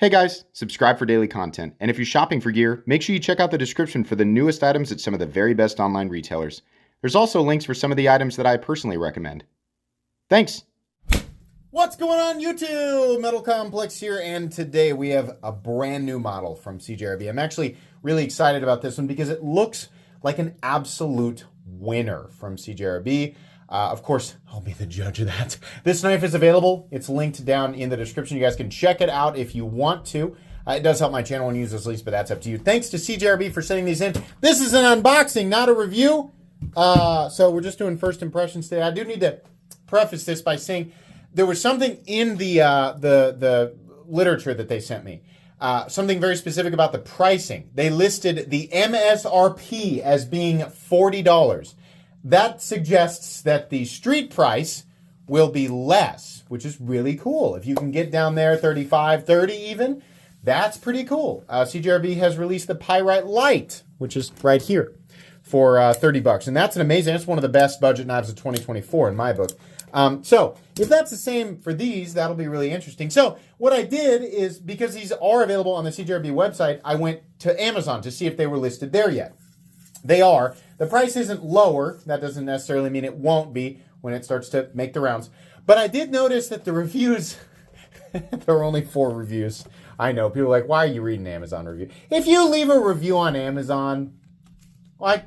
Hey guys, subscribe for daily content. And if you're shopping for gear, make sure you check out the description for the newest items at some of the very best online retailers. There's also links for some of the items that I personally recommend. Thanks! What's going on YouTube? Metal Complex here, and today we have a brand new model from CJRB. I'm actually really excited about this one because it looks like an absolute winner from CJRB. Of course, I'll be the judge of that. This knife is available. It's linked down in the description. You guys can check it out if you want to. It does help my channel when you use those links, but that's up to you. Thanks to CJRB for sending these in. This is an unboxing, not a review. So we're just doing first impressions today. I do need to preface this by saying there was something in the literature that they sent me. Something very specific about the pricing. They listed the MSRP as being $40. That suggests that the street price will be less, which is really cool. If you can get down there 35, 30 even, that's pretty cool. CJRB has released the Pyrite Lite, which is right here, for $30. And that's an amazing, that's one of the best budget knives of 2024 in my book. So if that's the same for these, that'll be really interesting. So what I did is, because these are available on the CJRB website, I went to Amazon to see if they were listed there yet. They are. The price isn't lower. That doesn't necessarily mean it won't be when it starts to make the rounds. But I did notice that the reviews, there are only 4 reviews. I know, people are like, why are you reading an Amazon review? If you leave a review on Amazon, like,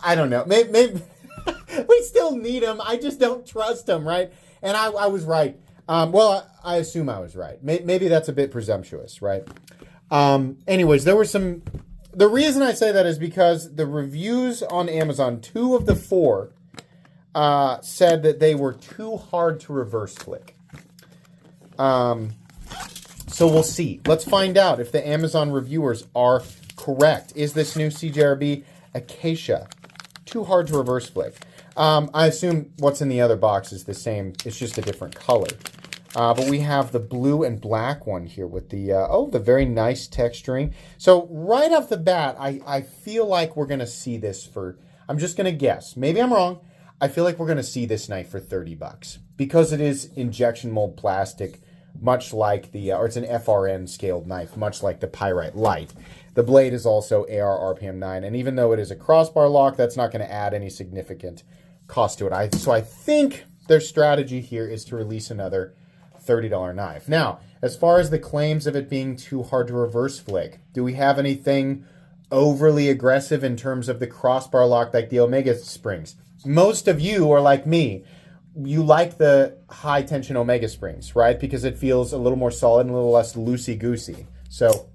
I don't know, maybe we still need them. I just don't trust them, right? And I was right. Well, I assume I was right. Maybe that's a bit presumptuous, right? Anyways, there were some... The reason I say that is because the reviews on Amazon, 2 of the 4, said that they were too hard to reverse flick. So we'll see. Let's find out if the Amazon reviewers are correct. Is this new CJRB Acacia too hard to reverse flick? I assume what's in the other box is the same. It's just a different color. But we have the blue and black one here with the, the very nice texturing. So right off the bat, I feel like we're going to see this for, I'm just going to guess. Maybe I'm wrong. I feel like we're going to see this knife for $30 because it is injection mold plastic, much like the, or it's an FRN scaled knife, much like the Pyrite Lite. The blade is also AR RPM 9. And even though it is a crossbar lock, that's not going to add any significant cost to it. So I think their strategy here is to release another $30 knife. Now, as far as the claims of it being too hard to reverse flick, do we have anything overly aggressive in terms of the crossbar lock like the Omega springs? Most of you are like me. You like the high tension Omega springs, right? Because it feels a little more solid and a little less loosey-goosey. So,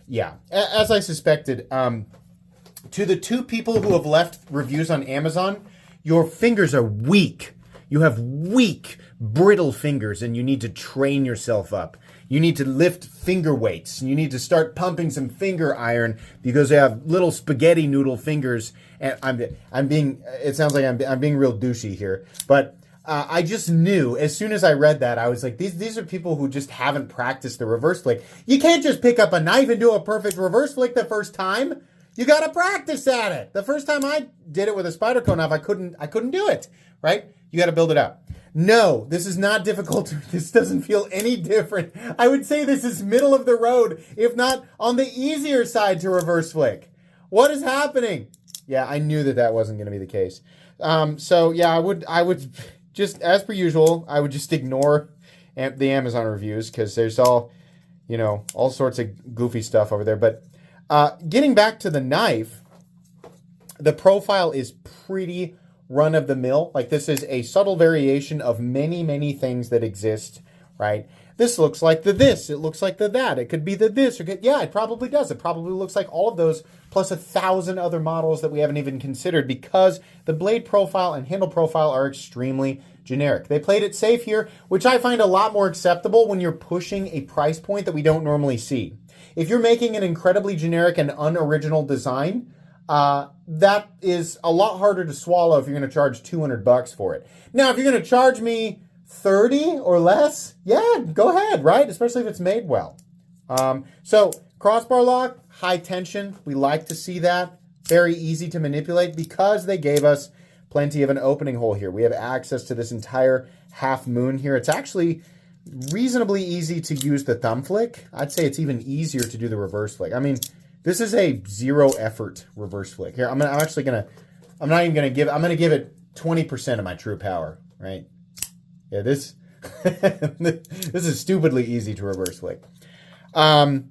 yeah, as I suspected, to the 2 people who have left reviews on Amazon, your fingers are weak. You have weak, brittle fingers, and you need to train yourself up. You need to lift finger weights. You need to start pumping some finger iron because you have little spaghetti noodle fingers. And I'm being, it sounds like I'm being real douchey here, but I just knew as soon as I read that, I was like, these are people who just haven't practiced the reverse flick. You can't just pick up a knife and do a perfect reverse flick the first time. You got to practice at it. The first time I did it with a Spyderco knife, I couldn't do it, right? You got to build it up. No, this is not difficult. This doesn't feel any different. I would say this is middle of the road, if not on the easier side to reverse flick. What is happening? Yeah, I knew that wasn't going to be the case. So yeah, I would just, as per usual, I would just ignore the Amazon reviews because there's all sorts of goofy stuff over there. But getting back to the knife, the profile is pretty run-of-the-mill. Like, this is a subtle variation of many, many things that exist, right? This looks like the this. It looks like the that. It could be the this. Yeah, it probably does. It probably looks like all of those, plus 1,000 other models that we haven't even considered because the blade profile and handle profile are extremely generic. They played it safe here, which I find a lot more acceptable when you're pushing a price point that we don't normally see. If you're making an incredibly generic and unoriginal design, that is a lot harder to swallow if you're going to charge $200 for it. Now, if you're going to charge me 30 or less, yeah, go ahead, right? Especially if it's made well. So crossbar lock, high tension. We like to see that. Very easy to manipulate because they gave us plenty of an opening hole here. We have access to this entire half moon here. It's actually reasonably easy to use the thumb flick. I'd say it's even easier to do the reverse flick. I mean, this is a 0 effort reverse flick. Here, I'm going to give it 20% of my true power, right? Yeah, this this is stupidly easy to reverse flick. The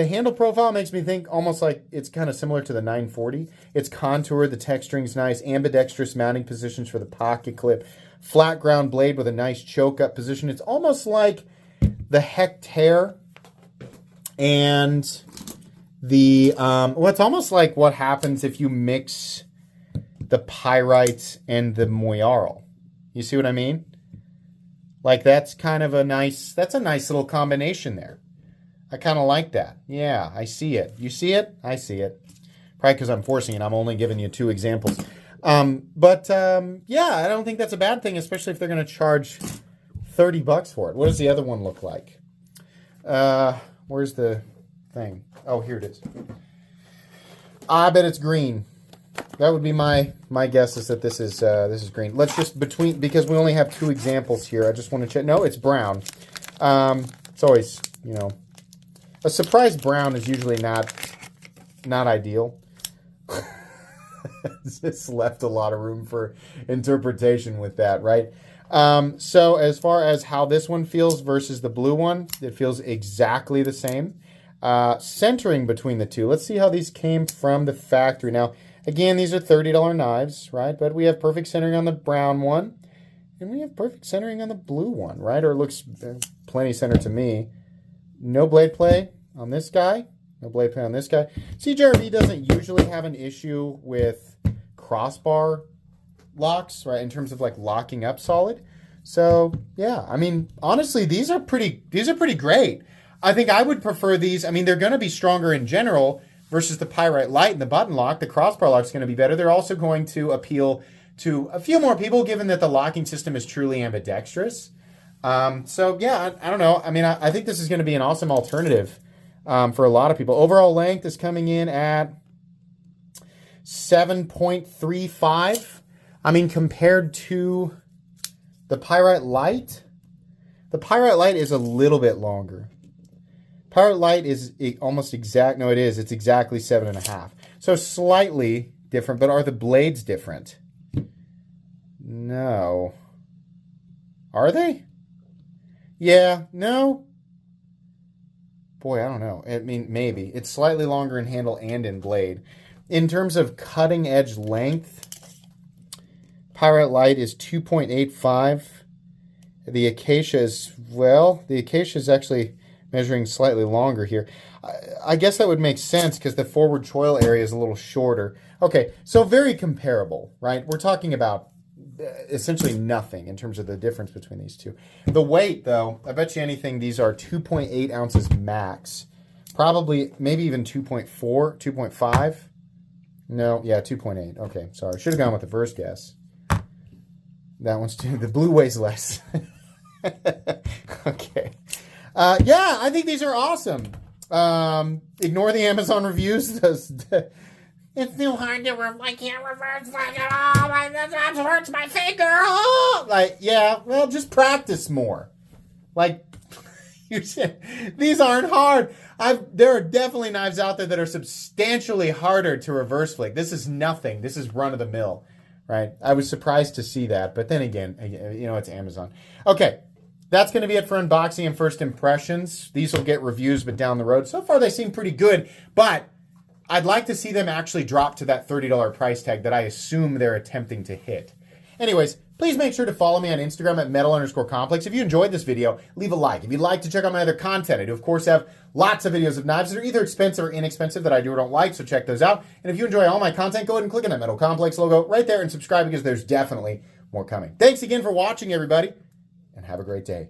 handle profile makes me think almost like it's kind of similar to the 940. It's contoured, the texturing's nice, ambidextrous mounting positions for the pocket clip, flat ground blade with a nice choke up position. It's almost like the Hectare and the it's almost like what happens if you mix the Pyrite and the Moyarl. You see what I mean? Like that's a nice little combination there. I kind of like that. Yeah, I see it. You see it? I see it. Probably because I'm forcing it. I'm only giving you 2 examples. Yeah, I don't think that's a bad thing, especially if they're going to charge $30 for it. What does the other one look like? Where's the thing? Oh, here it is. I bet it's green. That would be my guess is that this is green. Let's just because we only have 2 examples here. I just want to check. No, it's brown. It's always, a surprise brown is usually not ideal. It's left a lot of room for interpretation with that, right? So as far as how this one feels versus the blue one, it feels exactly the same. Centering between the two. Let's see how these came from the factory. Now, again, these are $30 knives, right? But we have perfect centering on the brown one, and we have perfect centering on the blue one, right? Or it looks plenty centered to me. No blade play on this guy. No blade play on this guy. CJRB doesn't usually have an issue with crossbar locks, right? In terms of like locking up solid. So yeah, I mean, honestly, these are pretty great. I think I would prefer these. I mean, they're going to be stronger in general versus the Pyrite Light and the button lock. The crossbar lock is going to be better. They're also going to appeal to a few more people, given that the locking system is truly ambidextrous. So yeah, I don't know. I mean, I think this is going to be an awesome alternative for a lot of people. Overall length is coming in at 7.35. I mean, compared to the Pyrite Light is a little bit longer. Pyrite Light is almost exact. No, it is. It's exactly 7.5. So slightly different, but are the blades different? No. Are they? Yeah, no. Boy, I don't know. I mean, maybe. It's slightly longer in handle and in blade. In terms of cutting edge length, Pyrite Light is 2.85. The Acacia is actually measuring slightly longer here. I guess that would make sense because the forward choil area is a little shorter. Okay, so very comparable, right? We're talking about essentially nothing in terms of the difference between these two. The weight, though, I bet you anything these are 2.8 ounces max. Probably, maybe even 2.4, 2.5. No, yeah, 2.8. Okay, sorry. Should have gone with the first guess. That one's too. The blue weighs less. Okay. Yeah, I think these are awesome. Ignore the Amazon reviews. It's too hard to I can't reverse like at all. That hurts my finger. Oh! Like, yeah, well, just practice more. Like, these aren't hard. There are definitely knives out there that are substantially harder to reverse flick. This is nothing. This is run of the mill, right? I was surprised to see that, but then again, it's Amazon. Okay. That's going to be it for unboxing and first impressions. These will get reviews, but down the road. So far, they seem pretty good, but I'd like to see them actually drop to that $30 price tag that I assume they're attempting to hit. Anyways, please make sure to follow me on Instagram at metal_complex. If you enjoyed this video, leave a like. If you'd like to check out my other content, I do, of course, have lots of videos of knives that are either expensive or inexpensive that I do or don't like, so check those out. And if you enjoy all my content, go ahead and click on that Metal Complex logo right there and subscribe because there's definitely more coming. Thanks again for watching, everybody, and have a great day.